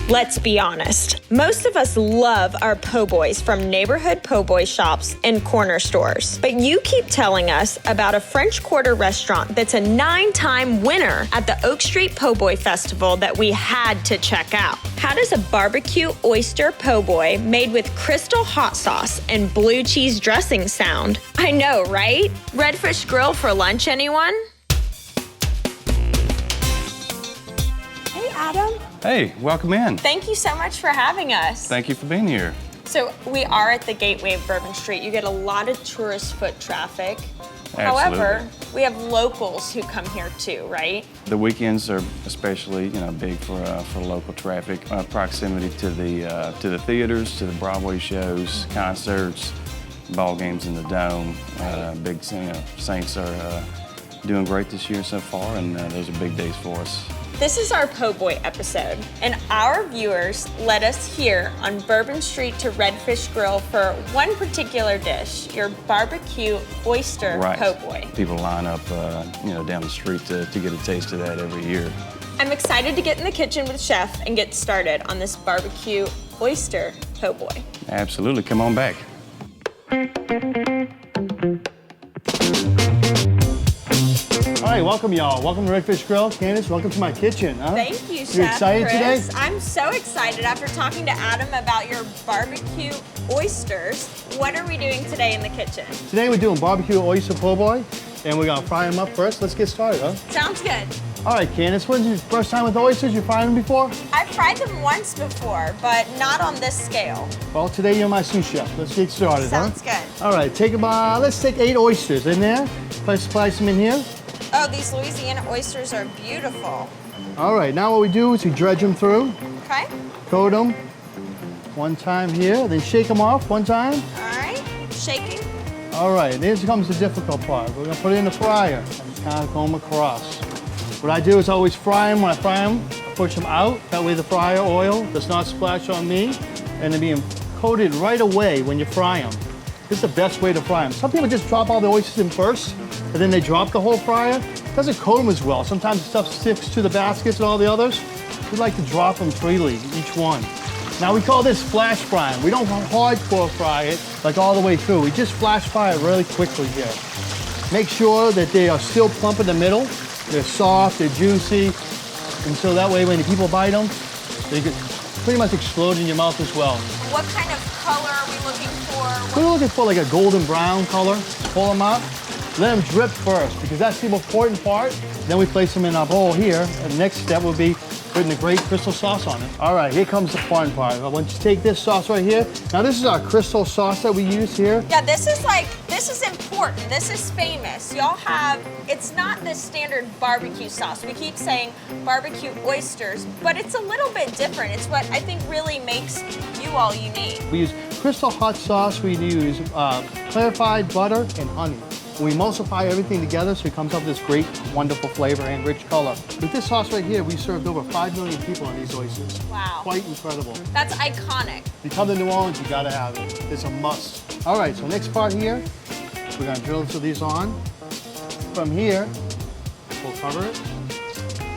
Let's be honest. Most of us love our po' boys from neighborhood po' boy shops and corner stores. But you keep telling us about a French Quarter restaurant that's a 9-time winner at the Oak Street Po-boy Festival that we had to check out. How does a barbecue oyster po' boy made with crystal hot sauce and blue cheese dressing sound? I know, right? Redfish Grill for lunch, anyone? Hey, Adam. Hey, welcome in. Thank you so much for having us. Thank you for being here. So we are at the gateway of Bourbon Street. You get a lot of tourist foot traffic. Absolutely. However, we have locals who come here too, right? The weekends are especially, big for local traffic. Proximity to the theaters, to the Broadway shows, concerts, ball games in the Dome. Saints are doing great this year so far, and those are big days for us. This is our Po' Boy episode, and our viewers led us here on Bourbon Street to Redfish Grill for one particular dish, your barbecue oyster Po' boy. People line up, down the street to get a taste of that every year. I'm excited to get in the kitchen with Chef and get started on this barbecue oyster Po' boy. Absolutely, come on back. All right, welcome y'all. Welcome to Redfish Grill. Candice, welcome to my kitchen. Huh? Thank you, Chef. You excited Chris. today? I'm so excited after talking to Adam about your barbecue oysters. What are we doing today in the kitchen? Today we're doing barbecue oyster po' boy, and we're gonna fry them up first. Let's get started, huh? Sounds good. All right, Candice, when's your first time with oysters? You fried them before? I've fried them once before, but not on this scale. Well, today you're my sous chef. Let's get started, Sounds huh? good. All right, let's take 8 oysters in there. Slice them in here. Oh, these Louisiana oysters are beautiful. All right, now what we do is we dredge them through, Okay. coat them one time here, then shake them off one time. All right. Shaking. All right, here comes the difficult part. We're gonna put it in the fryer and kind of comb across. What I do is I always fry them. When I fry them, I push them out. That way the fryer oil does not splash on me, and they're being coated right away when you fry them. This is the best way to fry them. Some people just drop all the oysters in first, and then they drop the whole fryer. It doesn't coat them as well. Sometimes the stuff sticks to the baskets and all the others. We like to drop them freely, each one. Now we call this flash frying. We don't hardcore fry it like all the way through. We just flash fry it really quickly here. Make sure that they are still plump in the middle. They're soft, they're juicy, and so that way when the people bite them, they get pretty much explode in your mouth as well. What kind of color are we looking for? We're looking for like a golden brown color. Pull them up. Let them drip first, because that's the important part. Then we place them in our bowl here, and the next step will be putting the great crystal sauce on it. All right, here comes the fun part. I want you to take this sauce right here. Now this is our crystal sauce that we use here. Yeah, this is important. This is famous. Y'all have, it's not the standard barbecue sauce. We keep saying barbecue oysters, but it's a little bit different. It's what I think really makes you all unique. We use crystal hot sauce. We use clarified butter and honey. We emulsify everything together so it comes up with this great, wonderful flavor and rich color. With this sauce right here, we served over 5 million people on these oysters. Wow. Quite incredible. That's iconic. If you come to New Orleans, you gotta have it. It's a must. All right, so next part here, we're gonna drill some of these on. From here, we'll cover it.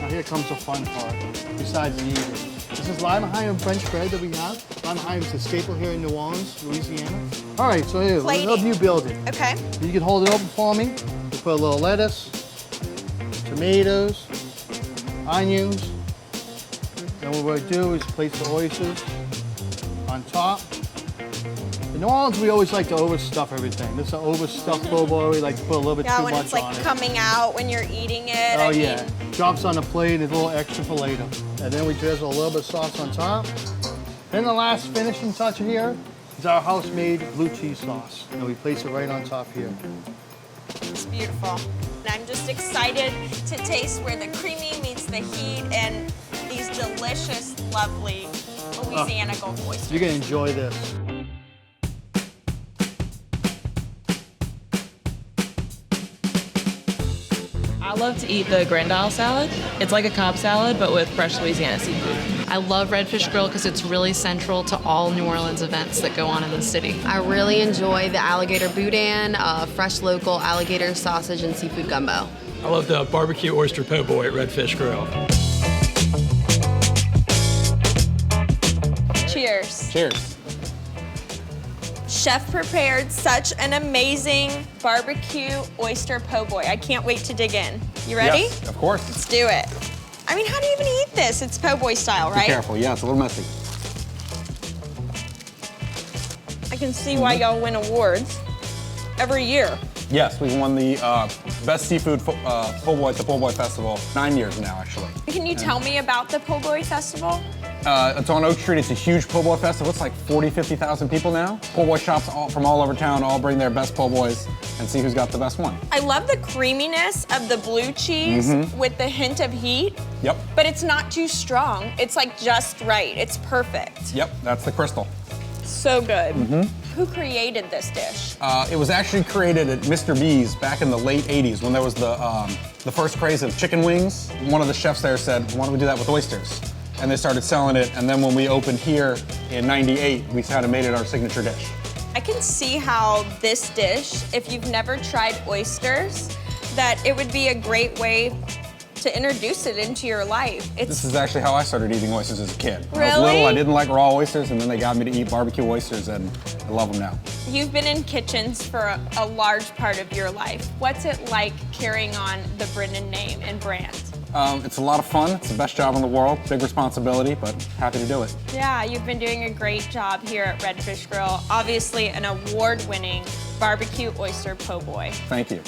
Now here comes the fun part, besides the eating. This is lime and French bread that we have. Lime and is a staple here in New Orleans, Louisiana. All right, so here, we'll help you build it. Okay. You can hold it open for me. You put a little lettuce, tomatoes, onions. Then what we'll do is place the oysters on top. In New Orleans, we always like to overstuff everything. This is an overstuffed po' boy. We like to put a little bit too much on it. Yeah, when it's like coming out when you're eating it. Oh yeah, drops on the plate, it's a little extra for later. And then we drizzle a little bit of sauce on top. Then the last finishing touch here is our house-made blue cheese sauce. And we place it right on top here. It's beautiful. And I'm just excited to taste where the creamy meets the heat and these delicious, lovely Louisiana Gulf oysters. You're gonna enjoy this. I love to eat the Grand Isle salad. It's like a Cobb salad, but with fresh Louisiana seafood. I love Redfish Grill because it's really central to all New Orleans events that go on in the city. I really enjoy the alligator boudin, fresh local alligator sausage and seafood gumbo. I love the barbecue oyster po' boy at Redfish Grill. Cheers. Cheers. Chef prepared such an amazing barbecue oyster po' boy. I can't wait to dig in. You ready? Yes, of course. Let's do it. I mean, how do you even eat this? It's po' boy style, right? Be careful, yeah, it's a little messy. I can see why y'all win awards every year. Yes, we've won the Best Seafood Po' boy at the Po' boy Festival 9 years now, actually. Can you tell me about the po' boy festival? It's on Oak Street. It's a huge po' boy festival. It's like 40, 50,000 people now. Po' boy shops from all over town all bring their best po' boys and see who's got the best one. I love the creaminess of the blue cheese with the hint of heat. Yep. But it's not too strong. It's like just right. It's perfect. Yep, that's the crystal. So good. Who created this dish? It was actually created at Mr. B's back in the late 80s when there was the first craze of chicken wings. One of the chefs there said, why don't we do that with oysters? And they started selling it, and then when we opened here in '98, we kind of made it our signature dish. I can see how this dish, if you've never tried oysters, that it would be a great way to introduce it into your life. This is actually how I started eating oysters as a kid. When I was Really? little, I didn't like raw oysters, and then they got me to eat barbecue oysters, and I love them now. You've been in kitchens for a large part of your life. What's it like carrying on the Brennan name and brand? It's a lot of fun. It's the best job in the world. Big responsibility, but happy to do it. Yeah, you've been doing a great job here at Redfish Grill. Obviously an award-winning barbecue oyster po' boy. Thank you.